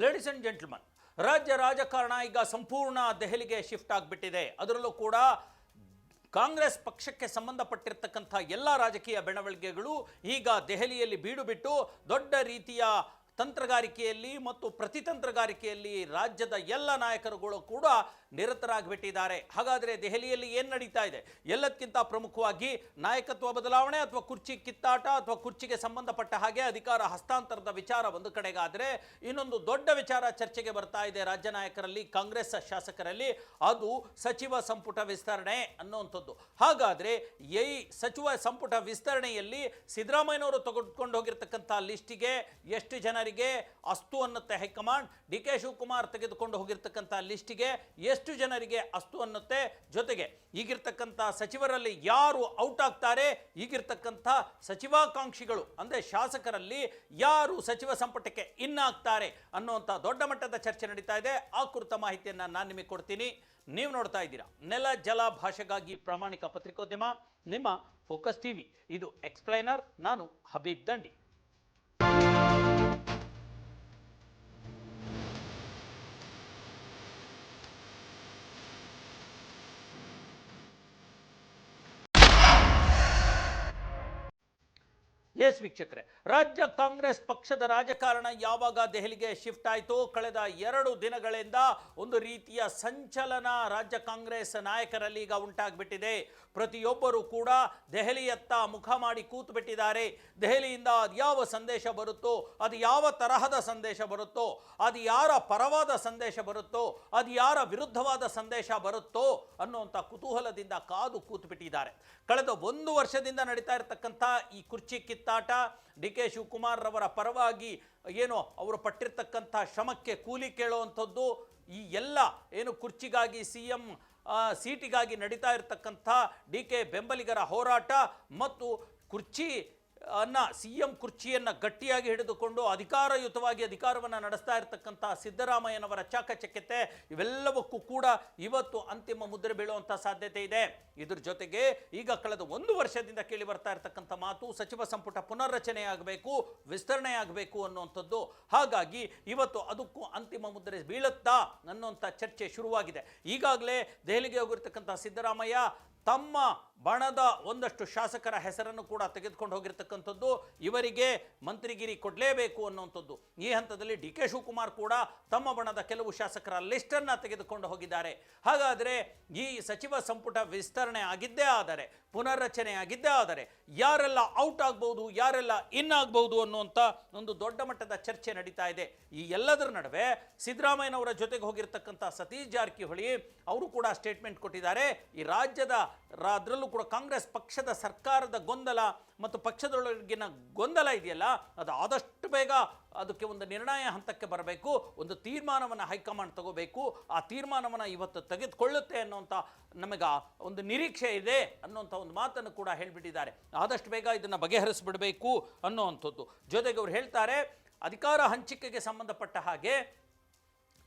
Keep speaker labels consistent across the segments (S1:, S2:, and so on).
S1: Ladies and gentleman, ರಾಜ್ಯ ರಾಜಕಾರಣ ಈಗ ಸಂಪೂರ್ಣ ದೆಹಲಿಗೆ ಶಿಫ್ಟ್ ಆಗಿಬಿಟ್ಟಿದೆ. ಅದರಲ್ಲೂ ಕೂಡ ಕಾಂಗ್ರೆಸ್ ಪಕ್ಷಕ್ಕೆ ಸಂಬಂಧಪಟ್ಟಿರ್ತಕ್ಕಂಥ ಎಲ್ಲ ರಾಜಕೀಯ ಬೆಳವಣಿಗೆಗಳು ಈಗ ದೆಹಲಿಯಲ್ಲಿ ಬೀಡು ಬಿಟ್ಟು ದೊಡ್ಡ ರೀತಿಯ ತಂತ್ರಗಾರಿಕೆಯಲ್ಲಿ ಮತ್ತು ಪ್ರತಿತಂತ್ರಗಾರಿಕೆಯಲ್ಲಿ ರಾಜ್ಯದ ಎಲ್ಲ ನಾಯಕರುಗಳು ಕೂಡ ನಿರತರಾಗಿಬಿಟ್ಟಿದ್ದಾರೆ. ಹಾಗಾದರೆ ದೆಹಲಿಯಲ್ಲಿ ಏನು ನಡೀತಾ ಇದೆ? ಎಲ್ಲಕ್ಕಿಂತ ಪ್ರಮುಖವಾಗಿ ನಾಯಕತ್ವ ಬದಲಾವಣೆ ಅಥವಾ ಕುರ್ಚಿ ಕಿತ್ತಾಟ ಅಥವಾ ಕುರ್ಚಿಗೆ ಸಂಬಂಧಪಟ್ಟ ಹಾಗೆ ಅಧಿಕಾರ ಹಸ್ತಾಂತರದ ವಿಚಾರ ಒಂದು ಕಡೆಗಾದರೆ, ಇನ್ನೊಂದು ದೊಡ್ಡ ವಿಚಾರ ಚರ್ಚೆಗೆ ಬರ್ತಾ ಇದೆ ರಾಜ್ಯ ನಾಯಕರಲ್ಲಿ, ಕಾಂಗ್ರೆಸ್ ಶಾಸಕರಲ್ಲಿ. ಅದು ಸಚಿವ ಸಂಪುಟ ವಿಸ್ತರಣೆ ಅನ್ನುವಂಥದ್ದು. ಹಾಗಾದರೆ ಈ ಸಚಿವ ಸಂಪುಟ ವಿಸ್ತರಣೆಯಲ್ಲಿ ಸಿದ್ದರಾಮಯ್ಯನವರು ತೆಗೆದುಕೊಂಡು ಹೋಗಿರ್ತಕ್ಕಂಥ ಲಿಸ್ಟಿಗೆ ಎಷ್ಟು ಜನರಿಗೆ ಅಸ್ತು ಅನ್ನುತ್ತೆ ಹೈಕಮಾಂಡ್? ಡಿ ಕೆ ಶಿವಕುಮಾರ್ ತೆಗೆದುಕೊಂಡು ಹೋಗಿರ್ತಕ್ಕಂಥ ಲಿಸ್ಟಿಗೆ ಎಷ್ಟು ಜನರಿಗೆ ಅಸ್ತು ಅನ್ನುತ್ತೆ? ಜೊತೆಗೆ ಈಗಿರ್ತಕ್ಕಂಥ ಸಚಿವರಲ್ಲಿ ಯಾರು ಔಟ್ ಆಗ್ತಾರೆ, ಈಗಿರ್ತಕ್ಕಂಥ ಸಚಿವಾಕಾಂಕ್ಷಿಗಳು ಅಂದರೆ ಶಾಸಕರಲ್ಲಿ ಯಾರು ಸಚಿವ ಸಂಪುಟಕ್ಕೆ ಇನ್ನಾಗ್ತಾರೆ ಅನ್ನುವಂಥ ದೊಡ್ಡ ಮಟ್ಟದ ಚರ್ಚೆ ನಡೀತಾ ಇದೆ. ಆ ಕುರಿತ ಮಾಹಿತಿಯನ್ನು ನಾನು ನಿಮಗೆ ಕೊಡ್ತೀನಿ. ನೀವು ನೋಡ್ತಾ ಇದ್ದೀರಾ ನೆಲ ಜಲ ಭಾಷೆಗಾಗಿ ಪ್ರಾಮಾಣಿಕ ಪತ್ರಿಕೋದ್ಯಮ, ನಿಮ್ಮ ಫೋಕಸ್ ಟಿವಿ. ಇದು ಎಕ್ಸ್ಪ್ಲೈನರ್, ನಾನು ಹಬೀಬ್ ದಂಡಿ. ಎಸ್ ವೀಕ್ಷಕರೇ, ರಾಜ್ಯ ಕಾಂಗ್ರೆಸ್ ಪಕ್ಷದ ರಾಜಕಾರಣ ಯಾವಾಗ ದೆಹಲಿಗೆ ಶಿಫ್ಟ್ ಆಯಿತು, ಕಳೆದ 2 ದಿನಗಳಿಂದ ಒಂದು ರೀತಿಯ ಸಂಚಲನ ರಾಜ್ಯ ಕಾಂಗ್ರೆಸ್ ನಾಯಕರಲ್ಲಿ ಈಗ ಉಂಟಾಗ್ಬಿಟ್ಟಿದೆ. ಪ್ರತಿಯೊಬ್ಬರು ಕೂಡ ದೆಹಲಿಯತ್ತ ಮುಖ ಮಾಡಿ ಕೂತು ಬಿಟ್ಟಿದ್ದಾರೆ. ದೆಹಲಿಯಿಂದ ಅದು ಯಾವ ಸಂದೇಶ ಬರುತ್ತೋ, ಅದು ಯಾವ ತರಹದ ಸಂದೇಶ ಬರುತ್ತೋ, ಅದು ಯಾರ ಪರವಾದ ಸಂದೇಶ ಬರುತ್ತೋ, ಅದು ಯಾರ ವಿರುದ್ಧವಾದ ಸಂದೇಶ ಬರುತ್ತೋ ಅನ್ನುವಂಥ ಕುತೂಹಲದಿಂದ ಕಾದು ಕೂತು ಬಿಟ್ಟಿದ್ದಾರೆ. ಕಳೆದ 1 ವರ್ಷದಿಂದ ನಡೀತಾ ಇರತಕ್ಕಂಥ ಈ ಕುರ್ಚಿ ಕಿತ್ತಾಟ, ಡಿ ಕೆ ಶಿವಕುಮಾರ್ ರವರ ಪರವಾಗಿ ಏನು ಅವರು ಪಟ್ಟಿರ್ತಕ್ಕಂಥ ಶ್ರಮಕ್ಕೆ ಕೂಲಿ ಕೇಳುವಂಥದ್ದು, ಈ ಎಲ್ಲ ಏನು ಕುರ್ಚಿಗಾಗಿ ಸಿಎಂ ಸೀಟಿಗಾಗಿ ನಡೀತಾ ಇರತಕ್ಕಂಥ ಡಿ ಕೆ ಬೆಂಬಲಿಗರ ಹೋರಾಟ ಮತ್ತು ಸಿಎಂ ಕುರ್ಚಿಯನ್ನು ಗಟ್ಟಿಯಾಗಿ ಹಿಡಿದುಕೊಂಡು ಅಧಿಕಾರಯುತವಾಗಿ ಅಧಿಕಾರವನ್ನು ನಡೆಸ್ತಾ ಇರತಕ್ಕಂಥ ಸಿದ್ದರಾಮಯ್ಯನವರ ಚಾಕಚಕ್ಯತೆ, ಇವೆಲ್ಲವಕ್ಕೂ ಕೂಡ ಇವತ್ತು ಅಂತಿಮ ಮುದ್ರೆ ಬೀಳುವಂಥ ಸಾಧ್ಯತೆ ಇದೆ. ಇದ್ರ ಜೊತೆಗೆ ಈಗ ಕಳೆದ 1 ವರ್ಷದಿಂದ ಕೇಳಿ ಬರ್ತಾ ಇರತಕ್ಕಂಥ ಮಾತು ಸಚಿವ ಸಂಪುಟ ಪುನರ್ರಚನೆ ಆಗಬೇಕು, ವಿಸ್ತರಣೆ ಆಗಬೇಕು ಅನ್ನುವಂಥದ್ದು. ಹಾಗಾಗಿ ಇವತ್ತು ಅದಕ್ಕೂ ಅಂತಿಮ ಮುದ್ರೆ ಬೀಳುತ್ತಾ ಅನ್ನುವಂಥ ಚರ್ಚೆ ಶುರುವಾಗಿದೆ. ಈಗಾಗಲೇ ದೆಹಲಿಗೆ ಹೋಗಿರ್ತಕ್ಕಂಥ ಸಿದ್ದರಾಮಯ್ಯ ತಮ್ಮ ಬಣದ ಒಂದಷ್ಟು ಶಾಸಕರ ಹೆಸರನ್ನು ಕೂಡ ತೆಗೆದುಕೊಂಡು ಹೋಗಿರ್ತಕ್ಕಂಥದ್ದು, ಇವರಿಗೆ ಮಂತ್ರಿಗಿರಿ ಕೊಡಲೇಬೇಕು ಅನ್ನುವಂಥದ್ದು. ಈ ಹಂತದಲ್ಲಿ ಡಿ ಕೆ ಶಿವಕುಮಾರ್ ಕೂಡ ತಮ್ಮ ಬಣದ ಕೆಲವು ಶಾಸಕರ ಲಿಸ್ಟನ್ನು ತೆಗೆದುಕೊಂಡು ಹೋಗಿದ್ದಾರೆ. ಹಾಗಾದರೆ ಈ ಸಚಿವ ಸಂಪುಟ ವಿಸ್ತರಣೆ ಆಗಿದ್ದೇ ಆದರೆ, ಪುನರ್ರಚನೆ ಆಗಿದ್ದೇ ಆದರೆ ಯಾರೆಲ್ಲ ಔಟ್ ಆಗ್ಬೋದು, ಯಾರೆಲ್ಲ ಇನ್ ಆಗ್ಬೋದು ಅನ್ನುವಂಥ ಒಂದು ದೊಡ್ಡ ಮಟ್ಟದ ಚರ್ಚೆ ನಡೀತಾ ಇದೆ. ಈ ಎಲ್ಲದರ ನಡುವೆ ಸಿದ್ದರಾಮಯ್ಯನವರ ಜೊತೆಗೆ ಹೋಗಿರ್ತಕ್ಕಂಥ ಸತೀಶ್ ಜಾರಕಿಹೊಳಿ ಅವರು ಕೂಡ ಸ್ಟೇಟ್ಮೆಂಟ್ ಕೊಟ್ಟಿದ್ದಾರೆ. ಈ ರಾಜ್ಯದ ಅದರಲ್ಲೂ ಕೂಡ ಕಾಂಗ್ರೆಸ್ ಪಕ್ಷದ ಸರ್ಕಾರದ ಗೊಂದಲ ಮತ್ತು ಪಕ್ಷದೊಳಗಿನ ಗೊಂದಲ ಇದೆಯಲ್ಲ, ಅದು ಆದಷ್ಟು ಬೇಗ ಅದಕ್ಕೆ ಒಂದು ನಿರ್ಣಯ ಹಂತಕ್ಕೆ ಬರಬೇಕು, ಒಂದು ತೀರ್ಮಾನವನ್ನು ಹೈಕಮಾಂಡ್ ತಗೋಬೇಕು. ಆ ತೀರ್ಮಾನವನ್ನು ಇವತ್ತು ತೆಗೆದುಕೊಳ್ಳುತ್ತೆ ಅನ್ನುವಂಥ ನಮಗೆ ಒಂದು ನಿರೀಕ್ಷೆ ಇದೆ ಅನ್ನುವಂಥ ಒಂದು ಮಾತನ್ನು ಕೂಡ ಹೇಳಿಬಿಟ್ಟಿದ್ದಾರೆ. ಆದಷ್ಟು ಬೇಗ ಇದನ್ನು ಬಗೆಹರಿಸಿಬಿಡಬೇಕು ಅನ್ನುವಂಥದ್ದು. ಜೊತೆಗೆ ಅವರು ಹೇಳ್ತಾರೆ, ಅಧಿಕಾರ ಹಂಚಿಕೆಗೆ ಸಂಬಂಧಪಟ್ಟ ಹಾಗೆ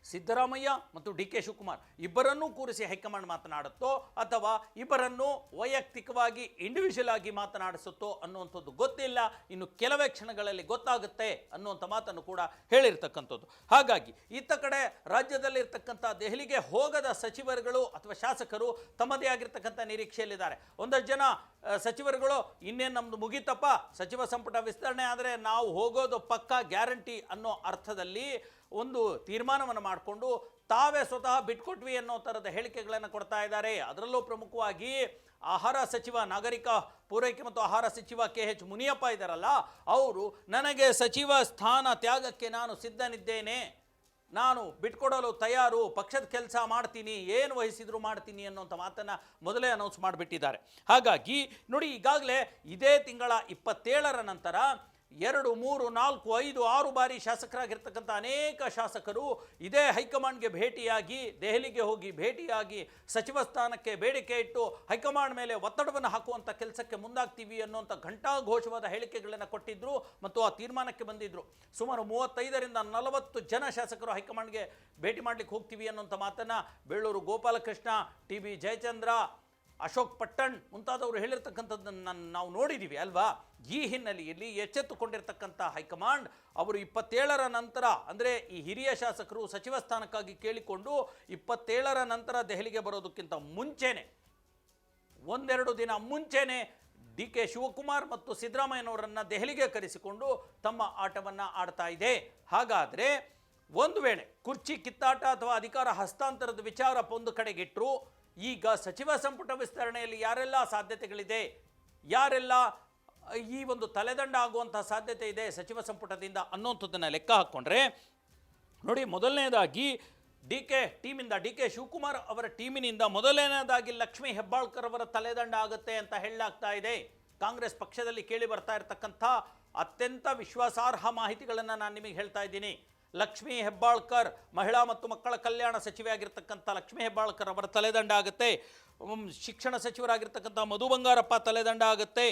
S1: ಸಿದ್ದರಾಮಯ್ಯ ಮತ್ತು ಡಿ ಕೆ ಶಿವಕುಮಾರ್ ಇಬ್ಬರನ್ನೂ ಕೂರಿಸಿ ಹೈಕಮಾಂಡ್ ಮಾತನಾಡುತ್ತೋ ಅಥವಾ ಇಬ್ಬರನ್ನು ವೈಯಕ್ತಿಕವಾಗಿ ಇಂಡಿವಿಜುವಲ್ ಆಗಿ ಮಾತನಾಡಿಸುತ್ತೋ ಅನ್ನುವಂಥದ್ದು ಗೊತ್ತಿಲ್ಲ. ಇನ್ನು ಕೆಲವೇ ಕ್ಷಣಗಳಲ್ಲಿ ಗೊತ್ತಾಗುತ್ತೆ ಅನ್ನುವಂಥ ಮಾತನ್ನು ಕೂಡ ಹೇಳಿರ್ತಕ್ಕಂಥದ್ದು. ಹಾಗಾಗಿ ಇತ್ತ ಕಡೆ ರಾಜ್ಯದಲ್ಲಿರ್ತಕ್ಕಂಥ ದೆಹಲಿಗೆ ಹೋಗದ ಸಚಿವರುಗಳು ಅಥವಾ ಶಾಸಕರು ತಮ್ಮದೇ ಆಗಿರ್ತಕ್ಕಂಥ ನಿರೀಕ್ಷೆಯಲ್ಲಿದ್ದಾರೆ. ಒಂದಷ್ಟು ಜನ ಸಚಿವರುಗಳು ಇನ್ನೇನು ನಮ್ಮದು ಮುಗಿತಪ್ಪ, ಸಚಿವ ಸಂಪುಟ ವಿಸ್ತರಣೆ ಆದರೆ ನಾವು ಹೋಗೋದು ಪಕ್ಕಾ ಗ್ಯಾರಂಟಿ ಅನ್ನೋ ಅರ್ಥದಲ್ಲಿ ಒಂದು ತೀರ್ಮಾನವನ್ನು ಮಾಡಿಕೊಂಡು ತಾವೇ ಸ್ವತಃ ಬಿಟ್ಕೊಟ್ವಿ ಅನ್ನೋ ಥರದ ಹೇಳಿಕೆಗಳನ್ನು ಕೊಡ್ತಾ ಇದ್ದಾರೆ. ಅದರಲ್ಲೂ ಪ್ರಮುಖವಾಗಿ ಆಹಾರ ಸಚಿವ, ನಾಗರಿಕ ಪೂರೈಕೆ ಮತ್ತು ಆಹಾರ ಸಚಿವ KH ಮುನಿಯಪ್ಪ ಇದ್ದಾರಲ್ಲ, ಅವರು ನನಗೆ ಸಚಿವ ಸ್ಥಾನ ತ್ಯಾಗಕ್ಕೆ ನಾನು ಸಿದ್ಧನಿದ್ದೇನೆ, ನಾನು ಬಿಟ್ಕೊಡಲು ತಯಾರು, ಪಕ್ಷದ ಕೆಲಸ ಮಾಡ್ತೀನಿ, ಏನು ವಹಿಸಿದ್ರು ಮಾಡ್ತೀನಿ ಅನ್ನೋಂಥ ಮಾತನ್ನು ಮೊದಲೇ ಅನೌನ್ಸ್ ಮಾಡಿಬಿಟ್ಟಿದ್ದಾರೆ. ಹಾಗಾಗಿ ನೋಡಿ, ಈಗಾಗಲೇ ಇದೇ ತಿಂಗಳ 27ರ ನಂತರ 2, 3, 4, 5, 6 ಬಾರಿ ಶಾಸಕರಾಗಿರ್ತಕ್ಕಂಥ ಅನೇಕ ಶಾಸಕರು ಇದೇ ಹೈಕಮಾಂಡ್ಗೆ ಭೇಟಿಯಾಗಿ, ದೆಹಲಿಗೆ ಹೋಗಿ ಭೇಟಿಯಾಗಿ ಸಚಿವ ಸ್ಥಾನಕ್ಕೆ ಬೇಡಿಕೆ ಇಟ್ಟು ಹೈಕಮಾಂಡ್ ಮೇಲೆ ಒತ್ತಡವನ್ನು ಹಾಕುವಂಥ ಕೆಲಸಕ್ಕೆ ಮುಂದಾಗ್ತೀವಿ ಅನ್ನುವಂಥ ಘಂಟಾಘೋಷವಾದ ಹೇಳಿಕೆಗಳನ್ನು ಕೊಟ್ಟಿದ್ದರು ಮತ್ತು ಆ ತೀರ್ಮಾನಕ್ಕೆ ಬಂದಿದ್ದರು. ಸುಮಾರು 35ರಿಂದ 40 ಜನ ಶಾಸಕರು ಹೈಕಮಾಂಡ್ಗೆ ಭೇಟಿ ಮಾಡಲಿಕ್ಕೆ ಹೋಗ್ತೀವಿ ಅನ್ನುವಂಥ ಮಾತನ್ನು ಬೇಳೂರು ಗೋಪಾಲಕೃಷ್ಣ, TB ಜಯಚಂದ್ರ, ಅಶೋಕ್ ಪಟ್ಟಣ್ ಮುಂತಾದವರು ಹೇಳಿರ್ತಕ್ಕಂಥದ್ದನ್ನು ನಾವು ನೋಡಿದ್ದೀವಿ ಅಲ್ವಾ. ಈ ಹಿನ್ನೆಲೆಯಲ್ಲಿ ಎಚ್ಚೆತ್ತುಕೊಂಡಿರ್ತಕ್ಕಂಥ ಹೈಕಮಾಂಡ್ ಅವರು 27ರ ನಂತರ, ಅಂದರೆ ಈ ಹಿರಿಯ ಶಾಸಕರು ಸಚಿವ ಸ್ಥಾನಕ್ಕಾಗಿ ಕೇಳಿಕೊಂಡು 27ರ ನಂತರ ದೆಹಲಿಗೆ ಬರೋದಕ್ಕಿಂತ ಮುಂಚೆನೆ, ಒಂದೆರಡು ದಿನ ಮುಂಚೆನೆ ಡಿ ಕೆ ಶಿವಕುಮಾರ್ ಮತ್ತು ಸಿದ್ದರಾಮಯ್ಯನವರನ್ನು ದೆಹಲಿಗೆ ಕರೆಸಿಕೊಂಡು ತಮ್ಮ ಆಟವನ್ನು ಆಡ್ತಾ ಇದೆ. ಹಾಗಾದರೆ ಒಂದು ವೇಳೆ ಕುರ್ಚಿ ಕಿತ್ತಾಟ ಅಥವಾ ಅಧಿಕಾರ ಹಸ್ತಾಂತರದ ವಿಚಾರ ಒಂದು ಕಡೆಗಿಟ್ಟರು, ಈಗ ಸಚಿವ ಸಂಪುಟ ವಿಸ್ತರಣೆಯಲ್ಲಿ ಯಾರೆಲ್ಲ ಸಾಧ್ಯತೆಗಳಿದೆ, ಯಾರೆಲ್ಲ ಈ ಒಂದು ತಲೆದಂಡ ಆಗುವಂತಹ ಸಾಧ್ಯತೆ ಇದೆ ಸಚಿವ ಸಂಪುಟದಿಂದ ಅನ್ನೋಂಥದ್ದನ್ನು ಲೆಕ್ಕ ಹಾಕ್ಕೊಂಡ್ರೆ ನೋಡಿ, ಮೊದಲನೇದಾಗಿ ಡಿ ಕೆ ಶಿವಕುಮಾರ್ ಅವರ ಟೀಮಿನಿಂದ ಮೊದಲನೇದಾಗಿ ಲಕ್ಷ್ಮೀ ಹೆಬ್ಬಾಳ್ಕರ್ ಅವರ ತಲೆದಂಡ ಆಗುತ್ತೆ ಅಂತ ಹೇಳಲಾಗ್ತಾ ಇದೆ. ಕಾಂಗ್ರೆಸ್ ಪಕ್ಷದಲ್ಲಿ ಕೇಳಿ ಬರ್ತಾ ಇರತಕ್ಕಂಥ ಅತ್ಯಂತ ವಿಶ್ವಾಸಾರ್ಹ ಮಾಹಿತಿಗಳನ್ನು ನಾನು ನಿಮಗೆ ಹೇಳ್ತಾ ಇದ್ದೀನಿ. ಲಕ್ಷ್ಮೀ ಹೆಬ್ಬಾಳ್ಕರ್, ಮಹಿಳಾ ಮತ್ತು ಮಕ್ಕಳ ಕಲ್ಯಾಣ ಸಚಿವೆ ಆಗಿರ್ತಕ್ಕಂಥ ಲಕ್ಷ್ಮೀ ಹೆಬ್ಬಾಳ್ಕರ್ ಅವರ ತಲೆದಂಡ ಆಗುತ್ತೆ. ಶಿಕ್ಷಣ ಸಚಿವರಾಗಿರ್ತಕ್ಕಂಥ ಮಧು ಬಂಗಾರಪ್ಪ ತಲೆದಂಡ ಆಗುತ್ತೆ.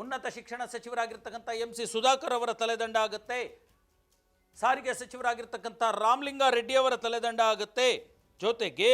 S1: ಉನ್ನತ ಶಿಕ್ಷಣ ಸಚಿವರಾಗಿರ್ತಕ್ಕಂಥ MC ಸುಧಾಕರ್ ಅವರ ತಲೆದಂಡ ಆಗುತ್ತೆ. ಸಾರಿಗೆ ಸಚಿವರಾಗಿರ್ತಕ್ಕಂಥ ರಾಮಲಿಂಗಾರೆಡ್ಡಿ ಅವರ ತಲೆದಂಡ ಆಗುತ್ತೆ. ಜೊತೆಗೆ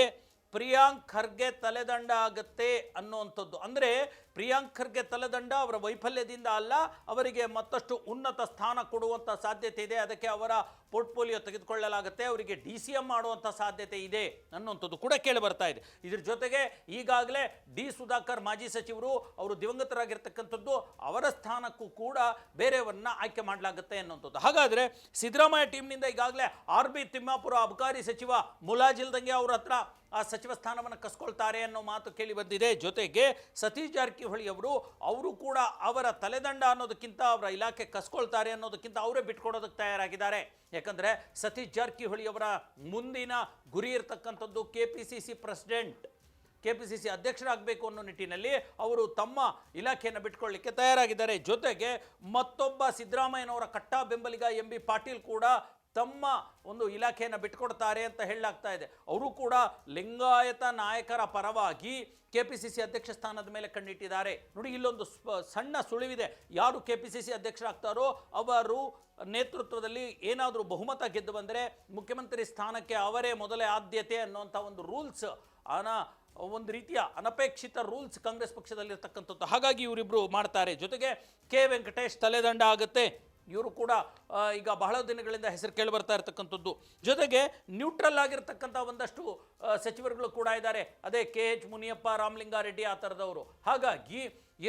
S1: ಪ್ರಿಯಾಂಕ್ ಖರ್ಗೆ ತಲೆದಂಡ ಆಗುತ್ತೆ ಅನ್ನುವಂಥದ್ದು. ಅಂದರೆ ಪ್ರಿಯಾಂಕ್ ಖರ್ಗೆ ತಲೆದಂಡ ಅವರ ವೈಫಲ್ಯದಿಂದ ಅಲ್ಲ, ಅವರಿಗೆ ಮತ್ತಷ್ಟು ಉನ್ನತ ಸ್ಥಾನ ಕೊಡುವಂಥ ಸಾಧ್ಯತೆ ಇದೆ. ಅದಕ್ಕೆ ಅವರ ಪೋರ್ಟ್ಫೋಲಿಯೋ ತೆಗೆದುಕೊಳ್ಳಲಾಗುತ್ತೆ, ಅವರಿಗೆ DCM ಮಾಡುವಂಥ ಸಾಧ್ಯತೆ ಇದೆ ಅನ್ನುವಂಥದ್ದು ಕೂಡ ಕೇಳಿ ಬರ್ತಾ ಇದೆ. ಇದ್ರ ಜೊತೆಗೆ ಈಗಾಗಲೇ ಡಿ ಸುಧಾಕರ್ ಮಾಜಿ ಸಚಿವರು, ಅವರು ದಿವಂಗತರಾಗಿರ್ತಕ್ಕಂಥದ್ದು, ಅವರ ಸ್ಥಾನಕ್ಕೂ ಕೂಡ ಬೇರೆಯವರನ್ನ ಆಯ್ಕೆ ಮಾಡಲಾಗುತ್ತೆ ಅನ್ನುವಂಥದ್ದು. ಹಾಗಾದರೆ ಸಿದ್ದರಾಮಯ್ಯ ಟೀಮ್ನಿಂದ ಈಗಾಗಲೇ RB ತಿಮ್ಮಾಪುರ ಅಬಕಾರಿ ಸಚಿವ ಮುಲಾಜಿಲ್ದಂಗೆ ಅವ್ರ ಹತ್ರ ಆ ಸಚಿವ ಸ್ಥಾನವನ್ನು ಕಸ್ಕೊಳ್ತಾರೆ ಅನ್ನೋ ಮಾತು ಕೇಳಿ ಬಂದಿದೆ. ಜೊತೆಗೆ ಸತೀಶ್ ಜಾರಕಿಹೊಳಿ ಅವರು ಕೂಡ ಅವರ ತಲೆದಂಡ ಅನ್ನೋದಕ್ಕಿಂತ ಅವರ ಇಲಾಖೆ ಕಸ್ಕೊಳ್ತಾರೆ ಅನ್ನೋದಕ್ಕಿಂತ ಅವರೇ ಬಿಟ್ಕೊಡೋದಕ್ಕೆ ತಯಾರಾಗಿದ್ದಾರೆ. ಯಾಕಂದರೆ ಸತೀಶ್ ಜಾರಕಿಹೊಳಿ ಅವರ ಮುಂದಿನ ಗುರಿ ಇರತಕ್ಕಂಥದ್ದು KPCC ಅಧ್ಯಕ್ಷರಾಗಬೇಕು ಅನ್ನೋ ನಿಟ್ಟಿನಲ್ಲಿ ಅವರು ತಮ್ಮ ಇಲಾಖೆಯನ್ನು ಬಿಟ್ಕೊಳ್ಳಿಕ್ಕೆ ತಯಾರಾಗಿದ್ದಾರೆ. ಜೊತೆಗೆ ಮತ್ತೊಬ್ಬ ಸಿದ್ದರಾಮಯ್ಯನವರ ಕಟ್ಟಾ ಬೆಂಬಲಿಗ MB ಪಾಟೀಲ್ ಕೂಡ ತಮ್ಮ ಒಂದು ಇಲಾಖೆಯನ್ನು ಬಿಟ್ಕೊಡ್ತಾರೆ ಅಂತ ಹೇಳಲಾಗ್ತಾ ಇದೆ. ಅವರು ಕೂಡ ಲಿಂಗಾಯತ ನಾಯಕರ ಪರವಾಗಿ KPCC ಅಧ್ಯಕ್ಷ ಸ್ಥಾನದ ಮೇಲೆ ಕಣ್ಣಿಟ್ಟಿದ್ದಾರೆ. ನೋಡಿ, ಇಲ್ಲೊಂದು ಸಣ್ಣ ಸುಳಿವಿದೆ. ಯಾರು KPCC ಅಧ್ಯಕ್ಷರಾಗ್ತಾರೋ ಅವರು ನೇತೃತ್ವದಲ್ಲಿ ಏನಾದರೂ ಬಹುಮತ ಗೆದ್ದು ಬಂದರೆ ಮುಖ್ಯಮಂತ್ರಿ ಸ್ಥಾನಕ್ಕೆ ಅವರೇ ಮೊದಲೇ ಆದ್ಯತೆ ಅನ್ನುವಂಥ ಒಂದು ರೂಲ್ಸ್, ಒಂದು ರೀತಿಯ ಅನಪೇಕ್ಷಿತ ರೂಲ್ಸ್ ಕಾಂಗ್ರೆಸ್ ಪಕ್ಷದಲ್ಲಿರ್ತಕ್ಕಂಥದ್ದು. ಹಾಗಾಗಿ ಇವರಿಬ್ಬರು ಮಾಡ್ತಾರೆ. ಜೊತೆಗೆ K ವೆಂಕಟೇಶ್ ತಲೆದಂಡ ಆಗುತ್ತೆ. ಇವರು ಕೂಡ ಈಗ ಬಹಳ ದಿನಗಳಿಂದ ಹೆಸರು ಕೇಳಿ ಬರ್ತಾ ಇರತಕ್ಕಂಥದ್ದು. ಜೊತೆಗೆ ನ್ಯೂಟ್ರಲ್ ಆಗಿರ್ತಕ್ಕಂಥ ಒಂದಷ್ಟು ಸಚಿವರುಗಳು ಕೂಡ ಇದ್ದಾರೆ. ಅದೇ KH ಮುನಿಯಪ್ಪ, ರಾಮಲಿಂಗಾರೆಡ್ಡಿ, ಆ ಥರದವರು. ಹಾಗಾಗಿ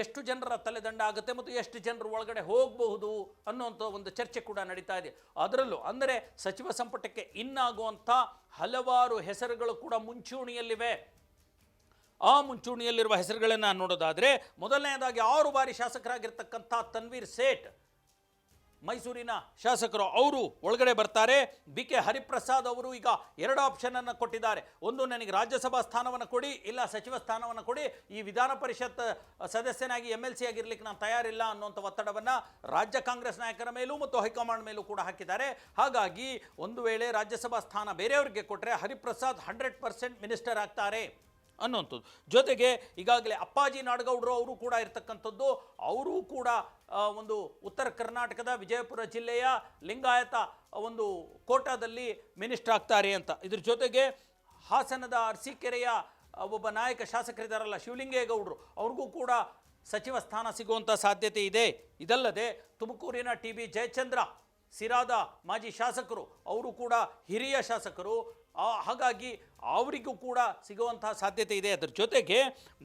S1: ಎಷ್ಟು ಜನರ ತಲೆದಂಡ ಆಗುತ್ತೆ ಮತ್ತು ಎಷ್ಟು ಜನರು ಒಳಗಡೆ ಹೋಗಬಹುದು ಅನ್ನುವಂಥ ಒಂದು ಚರ್ಚೆ ಕೂಡ ನಡೀತಾ ಇದೆ. ಅದರಲ್ಲೂ ಅಂದರೆ ಸಚಿವ ಸಂಪುಟಕ್ಕೆ ಇನ್ನಾಗುವಂಥ ಹಲವಾರು ಹೆಸರುಗಳು ಕೂಡ ಮುಂಚೂಣಿಯಲ್ಲಿವೆ. ಆ ಮುಂಚೂಣಿಯಲ್ಲಿರುವ ಹೆಸರುಗಳನ್ನು ನೋಡೋದಾದರೆ ಮೊದಲನೇದಾಗಿ 6 ಬಾರಿ ಶಾಸಕರಾಗಿರ್ತಕ್ಕಂಥ ತನ್ವೀರ್ ಸೇಠ್, ಮೈಸೂರಿನ ಶಾಸಕರು, ಅವರು ಒಳಗಡೆ ಬರ್ತಾರೆ. BK ಹರಿಪ್ರಸಾದ್ ಅವರು ಈಗ 2 ಆಪ್ಷನನ್ನು ಕೊಟ್ಟಿದ್ದಾರೆ. ಒಂದು, ನನಗೆ ರಾಜ್ಯಸಭಾ ಸ್ಥಾನವನ್ನು ಕೊಡಿ, ಇಲ್ಲ ಸಚಿವ ಸ್ಥಾನವನ್ನು ಕೊಡಿ, ಈ ವಿಧಾನ ಪರಿಷತ್ ಸದಸ್ಯನಾಗಿ MLC ಆಗಿರ್ಲಿಕ್ಕೆ ನಾನು ತಯಾರಿಲ್ಲ ಅನ್ನುವಂಥ ಒತ್ತಡವನ್ನು ರಾಜ್ಯ ಕಾಂಗ್ರೆಸ್ ನಾಯಕರ ಮೇಲೂ ಮತ್ತು ಹೈಕಮಾಂಡ್ ಮೇಲೂ ಕೂಡ ಹಾಕಿದ್ದಾರೆ. ಹಾಗಾಗಿ ಒಂದು ವೇಳೆ ರಾಜ್ಯಸಭಾ ಸ್ಥಾನ ಬೇರೆಯವರಿಗೆ ಕೊಟ್ಟರೆ ಹರಿಪ್ರಸಾದ್ 100% ಮಿನಿಸ್ಟರ್ ಆಗ್ತಾರೆ ಅನ್ನುವಂಥದ್ದು. ಜೊತೆಗೆ ಈಗಾಗಲೇ ಅಪ್ಪಾಜಿ ನಾಡಗೌಡರು ಅವರು ಕೂಡ ಇರ್ತಕ್ಕಂಥದ್ದು. ಅವರು ಕೂಡ ಒಂದು ಉತ್ತರ ಕರ್ನಾಟಕದ ವಿಜಯಪುರ ಜಿಲ್ಲೆಯ ಲಿಂಗಾಯತ ಒಂದು ಕೋಟಾದಲ್ಲಿ ಮಿನಿಸ್ಟರ್ ಆಗ್ತಾರೆ ಅಂತ. ಇದ್ರ ಜೊತೆಗೆ ಹಾಸನದ ಅರಸೀಕೆರೆಯ ಒಬ್ಬ ನಾಯಕ ಶಾಸಕರಿದ್ದಾರಲ್ಲ, ಶಿವಲಿಂಗೇಗೌಡರು, ಅವ್ರಿಗೂ ಕೂಡ ಸಚಿವ ಸ್ಥಾನ ಸಿಗುವಂಥ ಸಾಧ್ಯತೆ ಇದೆ. ಇದಲ್ಲದೆ ತುಮಕೂರಿನ TB ಜಯಚಂದ್ರ, ಸಿರಾದ ಮಾಜಿ ಶಾಸಕರು, ಅವರು ಕೂಡ ಹಿರಿಯ ಶಾಸಕರು. ಹಾಗಾಗಿ ಅವರಿಗೂ ಕೂಡ ಸಿಗುವಂತಹ ಸಾಧ್ಯತೆ ಇದೆ. ಅದರ ಜೊತೆಗೆ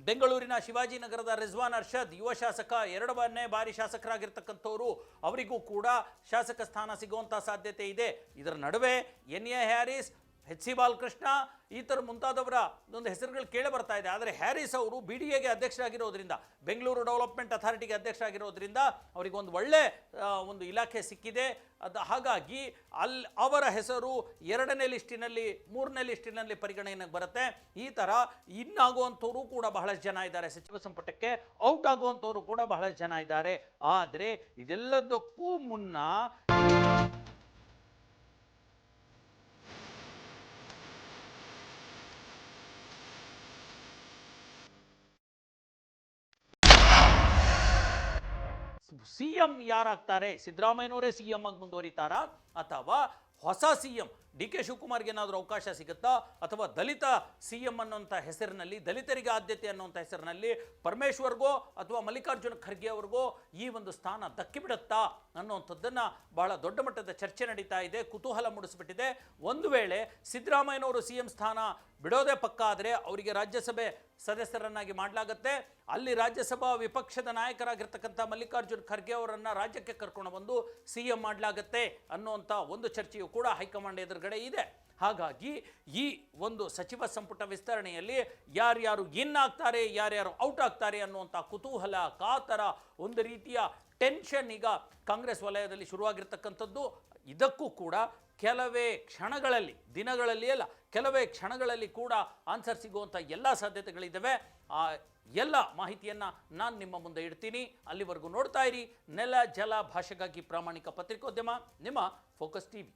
S1: ಬೆಂಗಳೂರಿನ ಶಿವಾಜಿನಗರದ ರಿಜ್ವಾನ್ ಅರ್ಷದ್, ಯುವ ಶಾಸಕ, 2ನೇ ಬಾರಿ ಶಾಸಕರಾಗಿರ್ತಕ್ಕಂಥವರು, ಅವರಿಗೂ ಕೂಡ ಶಾಸಕ ಸ್ಥಾನ ಸಿಗುವಂಥ ಸಾಧ್ಯತೆ ಇದೆ. ಇದರ ನಡುವೆ NA ಹ್ಯಾರಿಸ್, HC ಬಾಲಕೃಷ್ಣ, ಈ ಥರ ಮುಂತಾದವರ ಒಂದು ಹೆಸರುಗಳು ಕೇಳಿ ಬರ್ತಾ ಇದೆ. ಆದರೆ ಹ್ಯಾರಿಸ್ ಅವರು BDAಗೆ ಅಧ್ಯಕ್ಷರಾಗಿರೋದ್ರಿಂದ, ಬೆಂಗಳೂರು ಡೆವಲಪ್ಮೆಂಟ್ ಅಥಾರಿಟಿಗೆ ಅಧ್ಯಕ್ಷರಾಗಿರೋದ್ರಿಂದ ಅವರಿಗೆ ಒಂದು ಒಳ್ಳೆ ಒಂದು ಇಲಾಖೆ ಸಿಕ್ಕಿದೆ. ಹಾಗಾಗಿ ಅವರ ಹೆಸರು 2ನೇ ಲಿಸ್ಟಿನಲ್ಲಿ, 3ನೇ ಲಿಸ್ಟಿನಲ್ಲಿ ಪರಿಗಣನೆಗೆ ಬರುತ್ತೆ. ಈ ಥರ ಇನ್ನಾಗುವಂಥವರು ಕೂಡ ಬಹಳಷ್ಟು ಜನ ಇದ್ದಾರೆ. ಸಚಿವ ಸಂಪುಟಕ್ಕೆ ಔಟ್ ಆಗುವಂಥವರು ಕೂಡ ಬಹಳಷ್ಟು ಜನ ಇದ್ದಾರೆ. ಆದರೆ ಇದೆಲ್ಲದಕ್ಕೂ ಮುನ್ನ CM ಯಾರಾಗ್ತಾರೆ? ಸಿದ್ದರಾಮಯ್ಯನವರೇ CM ಆಗಿ ಮುಂದುವರಿತಾರಾ ಅಥವಾ ಹೊಸ CM ಡಿ ಕೆ ಶಿವಕುಮಾರ್ಗೆ ಏನಾದರೂ ಅವಕಾಶ ಸಿಗುತ್ತಾ, ಅಥವಾ ದಲಿತ CM ಅನ್ನುವಂಥ ಹೆಸರಿನಲ್ಲಿ, ದಲಿತರಿಗೆ ಆದ್ಯತೆ ಅನ್ನುವಂಥ ಹೆಸರಿನಲ್ಲಿ ಪರಮೇಶ್ವರ್ಗೋ ಅಥವಾ ಮಲ್ಲಿಕಾರ್ಜುನ ಖರ್ಗೆ ಅವ್ರಿಗೋ ಈ ಒಂದು ಸ್ಥಾನ ದಕ್ಕಿಬಿಡುತ್ತಾ ಅನ್ನುವಂಥದ್ದನ್ನು ಬಹಳ ದೊಡ್ಡ ಮಟ್ಟದ ಚರ್ಚೆ ನಡೀತಾ ಇದೆ, ಕುತೂಹಲ ಮೂಡಿಸ್ಬಿಟ್ಟಿದೆ. ಒಂದು ವೇಳೆ ಸಿದ್ದರಾಮಯ್ಯನವರು CM ಸ್ಥಾನ ಬಿಡೋದೇ ಪಕ್ಕ ಆದರೆ ಅವರಿಗೆ ರಾಜ್ಯಸಭೆ ಸದಸ್ಯರನ್ನಾಗಿ ಮಾಡಲಾಗುತ್ತೆ. ಅಲ್ಲಿ ರಾಜ್ಯಸಭಾ ವಿಪಕ್ಷದ ನಾಯಕರಾಗಿರ್ತಕ್ಕಂಥ ಮಲ್ಲಿಕಾರ್ಜುನ್ ಖರ್ಗೆ ಅವರನ್ನು ರಾಜ್ಯಕ್ಕೆ ಕರ್ಕೊಂಡು ಬಂದು CM ಮಾಡಲಾಗತ್ತೆ ಅನ್ನುವಂಥ ಒಂದು ಚರ್ಚೆಯು ಕೂಡ ಹೈಕಮಾಂಡ್ ಎದುರುಗಡೆ ಇದೆ. ಹಾಗಾಗಿ ಈ ಒಂದು ಸಚಿವ ಸಂಪುಟ ವಿಸ್ತರಣೆಯಲ್ಲಿ ಯಾರ್ಯಾರು ಇನ್ ಆಗ್ತಾರೆ, ಯಾರ್ಯಾರು ಔಟ್ ಆಗ್ತಾರೆ ಅನ್ನುವಂಥ ಕುತೂಹಲ, ಕಾತರ, ಒಂದು ರೀತಿಯ ಟೆನ್ಷನ್ ಈಗ ಕಾಂಗ್ರೆಸ್ ವಲಯದಲ್ಲಿ ಶುರುವಾಗಿರ್ತಕ್ಕಂಥದ್ದು. ಇದಕ್ಕೂ ಕೂಡ ಕೆಲವೇ ಕ್ಷಣಗಳಲ್ಲಿ, ದಿನಗಳಲ್ಲಿ ಅಲ್ಲ, ಕೆಲವೇ ಕ್ಷಣಗಳಲ್ಲಿ ಕೂಡ ಆನ್ಸರ್ ಸಿಗುವಂಥ ಎಲ್ಲ ಸಾಧ್ಯತೆಗಳಿದ್ದಾವೆ. ಆ ಎಲ್ಲ ಮಾಹಿತಿಯನ್ನು ನಾನು ನಿಮ್ಮ ಮುಂದೆ ಇಡ್ತೀನಿ. ಅಲ್ಲಿವರೆಗೂ ನೋಡ್ತಾ ಇರಿ ನೆಲ ಜಲ ಭಾಷೆಗಾಗಿ ಪ್ರಾಮಾಣಿಕ ಪತ್ರಿಕೋದ್ಯಮ, ನಿಮ್ಮ ಫೋಕಸ್ TV.